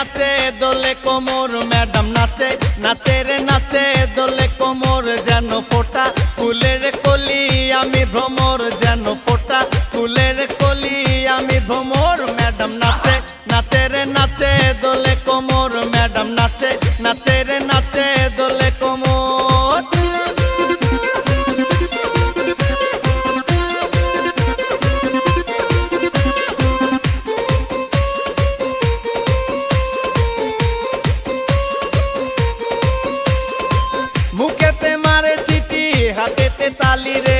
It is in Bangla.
নাচে দোলে কোমর ম্যাডাম নাচে নাচে রে নাচে দোলে কোমর যেন ফোটা ফুলের কলি আমি ভ্রমর যেন ফোটা ফুলের কলি আমি ভ্রমর ম্যাডাম নাচে নাচে রে নাচে দোলে কোমর ম্যাডাম নাচে নাচে রে নাচে দোলে কোমর। মুখেতে মারে চিঠি হাতেতে তালি রে